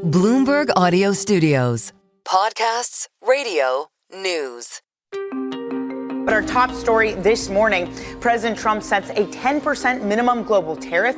Bloomberg Audio Studios. Podcasts, radio, news. But our top story this morning, President Trump sets a 10% minimum global tariff.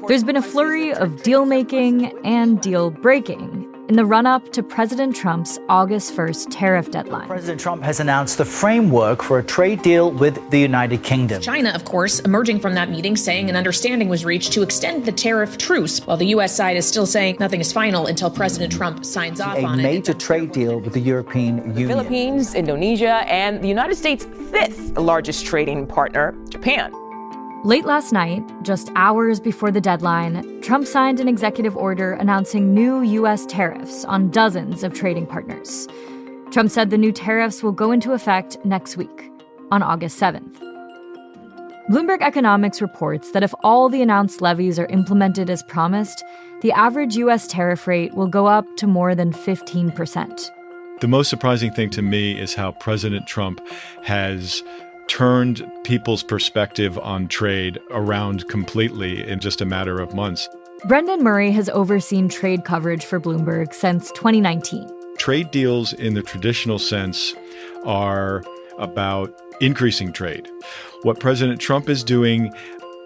There's been a flurry of deal-making and deal-breaking in the run-up to President Trump's August 1st tariff deadline. President Trump has announced the framework for a trade deal with the United Kingdom. China, of course, emerging from that meeting, saying an understanding was reached to extend the tariff truce, while the U.S. side is still saying nothing is final until President Trump signs off on it. A major trade deal with the European Union. The Philippines, Indonesia, and the United States' fifth largest trading partner, Japan. Late last night, just hours before the deadline, Trump signed an executive order announcing new U.S. tariffs on dozens of trading partners. Trump said the new tariffs will go into effect next week, on August 7th. Bloomberg Economics reports that if all the announced levies are implemented as promised, the average U.S. tariff rate will go up to more than 15%. The most surprising thing to me is how President Trump has turned people's perspective on trade around completely in just a matter of months. Brendan Murray has overseen trade coverage for Bloomberg since 2019. Trade deals in the traditional sense are about increasing trade. What President Trump is doing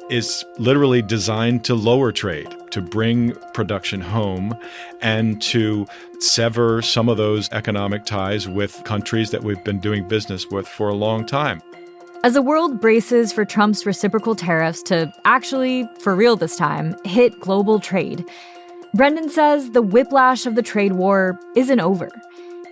is literally designed to lower trade, to bring production home, and to sever some of those economic ties with countries that we've been doing business with for a long time. As the world braces for Trump's reciprocal tariffs to actually, for real this time, hit global trade, Brendan says the whiplash of the trade war isn't over,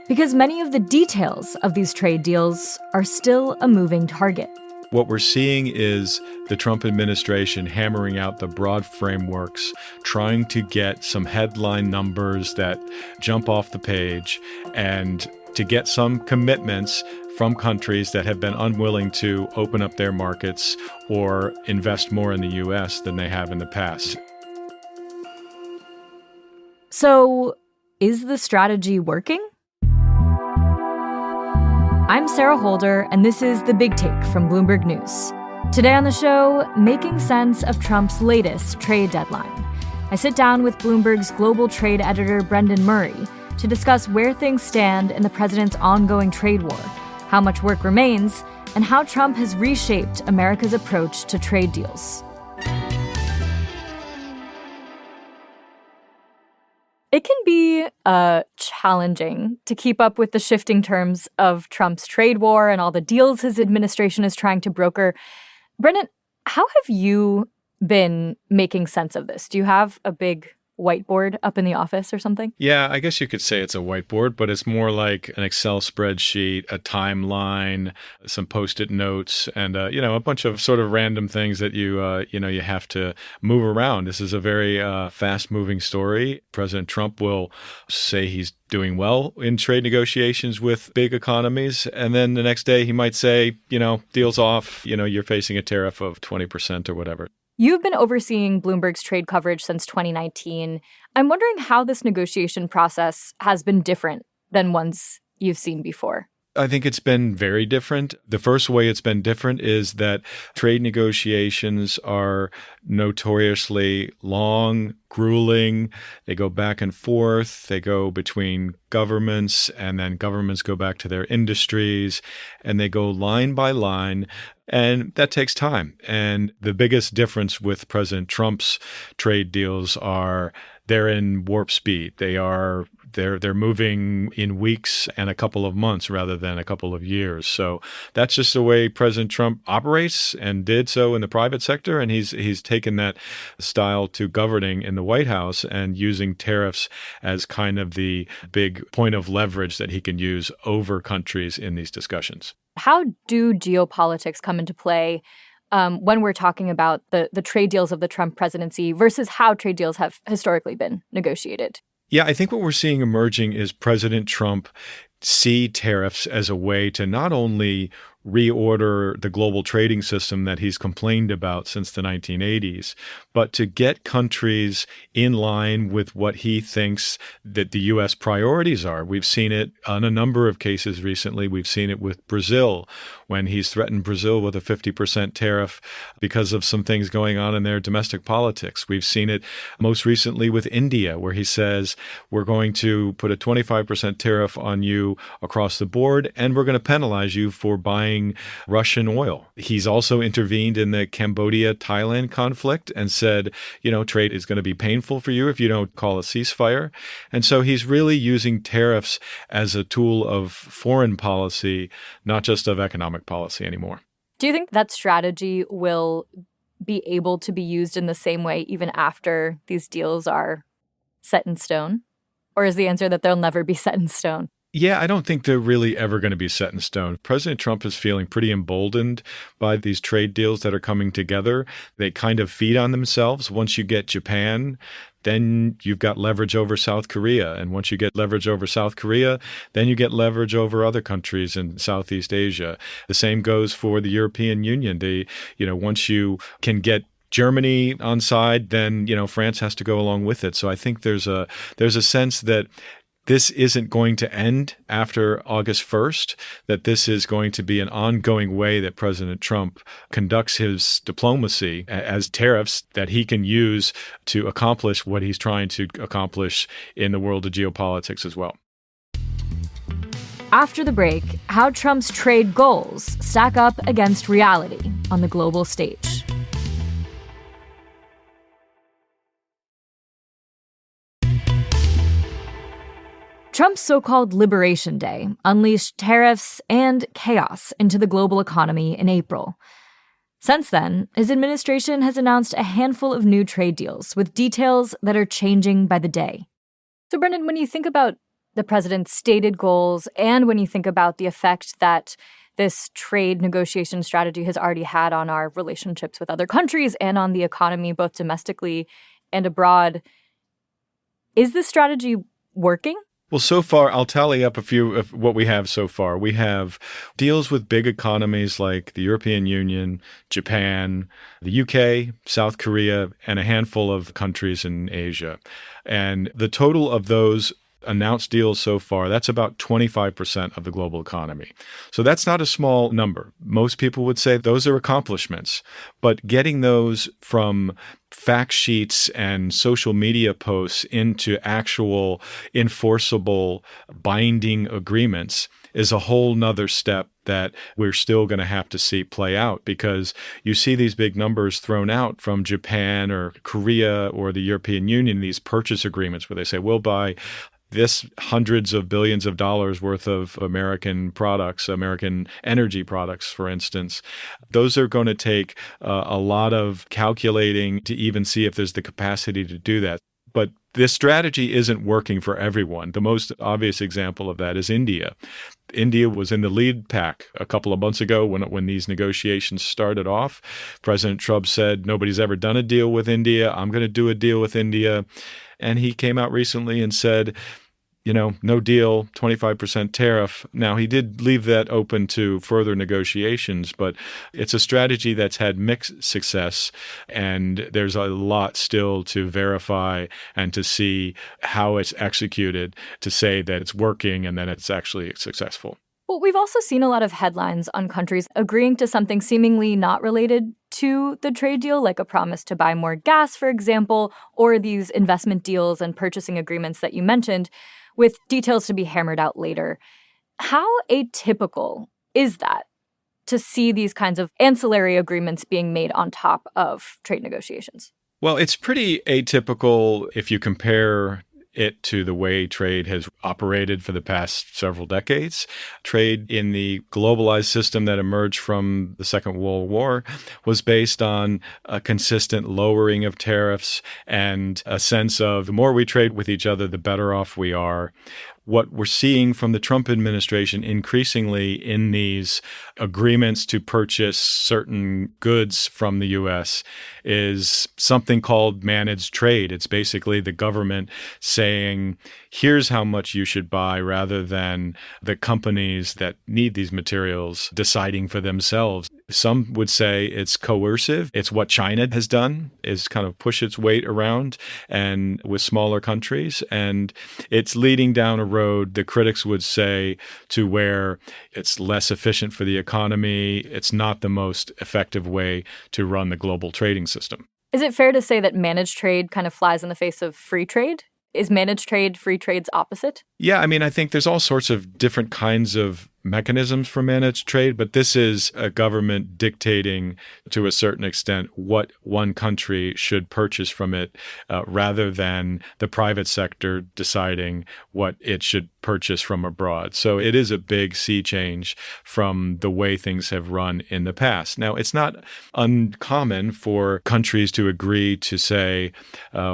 because many of the details of these trade deals are still a moving target. What we're seeing is the Trump administration hammering out the broad frameworks, trying to get some headline numbers that jump off the page, and to get some commitments from countries that have been unwilling to open up their markets or invest more in the U.S. than they have in the past. So, is the strategy working? I'm Sarah Holder, and this is The Big Take from Bloomberg News. Today on the show, making sense of Trump's latest trade deadline. I sit down with Bloomberg's global trade editor, Brendan Murray, to discuss where things stand in the president's ongoing trade war, how much work remains, and how Trump has reshaped America's approach to trade deals. It can be challenging to keep up with the shifting terms of Trump's trade war and all the deals his administration is trying to broker. Brendan, how have you been making sense of this? Do you have a big whiteboard up in the office or something? Yeah, I guess you could say it's a whiteboard, but it's more like an Excel spreadsheet, a timeline, some Post-it notes, and a bunch of sort of random things that you have to move around. This is a very fast-moving story. President Trump will say he's doing well in trade negotiations with big economies, and then the next day he might say, deal's off, you're facing a tariff of 20% or whatever. You've been overseeing Bloomberg's trade coverage since 2019. I'm wondering how this negotiation process has been different than ones you've seen before. I think it's been very different. The first way it's been different is that trade negotiations are notoriously long, grueling. They go back and forth. They go between governments, and then governments go back to their industries, and they go line by line. And that takes time. And the biggest difference with President Trump's trade deals are they're in warp speed. They're moving in weeks and a couple of months rather than a couple of years. So that's just the way President Trump operates and did so in the private sector. And he's taken that style to governing in the White House and using tariffs as kind of the big point of leverage that he can use over countries in these discussions. How do geopolitics come into play when we're talking about the trade deals of the Trump presidency versus how trade deals have historically been negotiated? Yeah, I think what we're seeing emerging is President Trump see tariffs as a way to not only reorder the global trading system that he's complained about since the 1980s, but to get countries in line with what he thinks that the U.S. priorities are. We've seen it on a number of cases recently. We've seen it with Brazil, when he's threatened Brazil with a 50% tariff because of some things going on in their domestic politics. We've seen it most recently with India, where he says, we're going to put a 25% tariff on you across the board, and we're going to penalize you for buying Russian oil. He's also intervened in the Cambodia-Thailand conflict and said, trade is going to be painful for you if you don't call a ceasefire. And so he's really using tariffs as a tool of foreign policy, not just of economic policy anymore. Do you think that strategy will be able to be used in the same way even after these deals are set in stone? Or is the answer that they'll never be set in stone? Yeah, I don't think they're really ever going to be set in stone. President Trump is feeling pretty emboldened by these trade deals that are coming together. They kind of feed on themselves. Once you get Japan, then you've got leverage over South Korea. And once you get leverage over South Korea, then you get leverage over other countries in Southeast Asia. The same goes for the European Union. Once you can get Germany on side, then, France has to go along with it. So I think there's a sense that this isn't going to end after August 1st, that this is going to be an ongoing way that President Trump conducts his diplomacy as tariffs that he can use to accomplish what he's trying to accomplish in the world of geopolitics as well. After the break, how Trump's trade goals stack up against reality on the global stage. Trump's so-called Liberation Day unleashed tariffs and chaos into the global economy in April. Since then, his administration has announced a handful of new trade deals with details that are changing by the day. So, Brendan, when you think about the president's stated goals and when you think about the effect that this trade negotiation strategy has already had on our relationships with other countries and on the economy, both domestically and abroad, is this strategy working? Well, so far, I'll tally up a few of what we have so far. We have deals with big economies like the European Union, Japan, the UK, South Korea, and a handful of countries in Asia. And the total of those announced deals so far, that's about 25% of the global economy. So that's not a small number. Most people would say those are accomplishments, but getting those from fact sheets and social media posts into actual enforceable binding agreements is a whole nother step that we're still going to have to see play out, because you see these big numbers thrown out from Japan or Korea or the European Union, these purchase agreements where they say, we'll buy this hundreds of billions of dollars worth of American products, American energy products, for instance. Those are going to take a lot of calculating to even see if there's the capacity to do that. But this strategy isn't working for everyone. The most obvious example of that is India. India was in the lead pack a couple of months ago when these negotiations started off. President Trump said, nobody's ever done a deal with India. I'm going to do a deal with India. And he came out recently and said, no deal, 25% tariff. Now, he did leave that open to further negotiations, but it's a strategy that's had mixed success, and there's a lot still to verify and to see how it's executed to say that it's working and that it's actually successful. Well, we've also seen a lot of headlines on countries agreeing to something seemingly not related to the trade deal, like a promise to buy more gas, for example, or these investment deals and purchasing agreements that you mentioned, with details to be hammered out later. How atypical is that to see these kinds of ancillary agreements being made on top of trade negotiations? Well, it's pretty atypical if you compare it to the way trade has operated for the past several decades. Trade in the globalized system that emerged from the Second World War was based on a consistent lowering of tariffs and a sense of the more we trade with each other, the better off we are. what we're seeing from the Trump administration increasingly in these agreements to purchase certain goods from the U.S. is something called managed trade. It's basically the government saying, here's how much you should buy, rather than the companies that need these materials deciding for themselves. Some would say it's coercive. It's what China has done, is kind of push its weight around and with smaller countries. And it's leading down a road, the critics would say, to where it's less efficient for the economy. It's not the most effective way to run the global trading system. Is it fair to say that managed trade kind of flies in the face of free trade? Is managed trade free trade's opposite? Yeah, I mean, I think there's all sorts of different kinds of mechanisms for managed trade, but this is a government dictating to a certain extent what one country should purchase from it, rather than the private sector deciding what it should purchase from abroad. So it is a big sea change from the way things have run in the past. Now, it's not uncommon for countries to agree to say,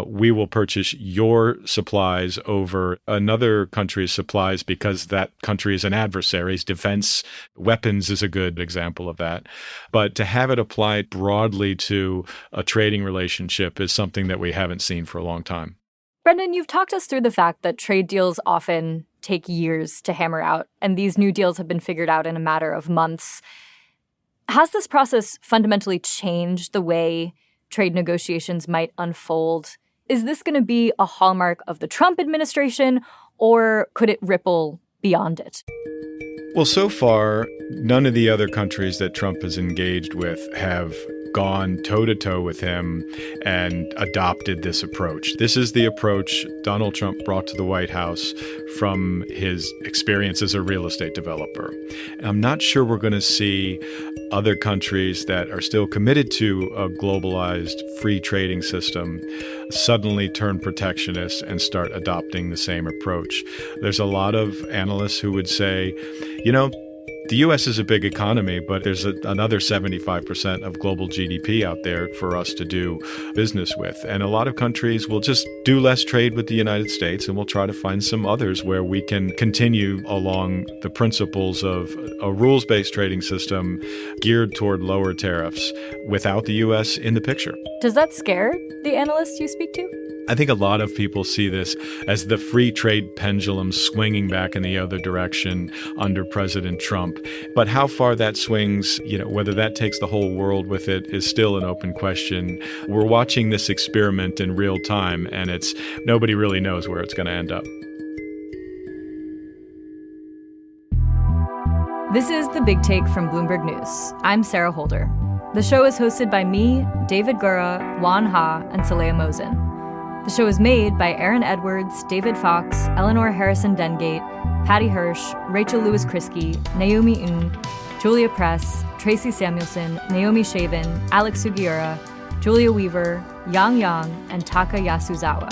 we will purchase your supplies over another country's supplies because that country is an adversary. Defense weapons is a good example of that. But to have it applied broadly to a trading relationship is something that we haven't seen for a long time. Brendan, you've talked us through the fact that trade deals often take years to hammer out, and these new deals have been figured out in a matter of months. Has this process fundamentally changed the way trade negotiations might unfold? Is this going to be a hallmark of the Trump administration, or could it ripple beyond it? Well, so far, none of the other countries that Trump has engaged with have gone toe-to-toe with him and adopted this approach. This is the approach Donald Trump brought to the White House from his experience as a real estate developer. I'm not sure we're going to see other countries that are still committed to a globalized free trading system suddenly turn protectionist and start adopting the same approach. There's a lot of analysts who would say, the U.S. is a big economy, but there's another 75% of global GDP out there for us to do business with. And a lot of countries will just do less trade with the United States, and we'll try to find some others where we can continue along the principles of a rules-based trading system geared toward lower tariffs without the U.S. in the picture. Does that scare the analysts you speak to? I think a lot of people see this as the free trade pendulum swinging back in the other direction under President Trump. But how far that swings, whether that takes the whole world with it, is still an open question. We're watching this experiment in real time, and nobody really knows where it's going to end up. This is The Big Take from Bloomberg News. I'm Sarah Holder. The show is hosted by me, David Gura, Juan Ha, and Saleha Mosin. The show is made by Aaron Edwards, David Fox, Eleanor Harrison Dengate, Patty Hirsch, Rachel Lewis-Krisky, Naomi Ng, Julia Press, Tracy Samuelson, Naomi Shavin, Alex Sugiura, Julia Weaver, Yang Yang, and Taka Yasuzawa.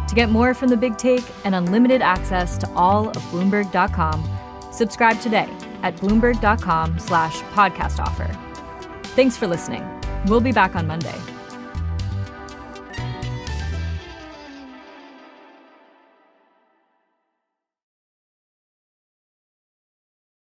To get more from The Big Take and unlimited access to all of Bloomberg.com, subscribe today at Bloomberg.com/podcast offer. Thanks for listening. We'll be back on Monday.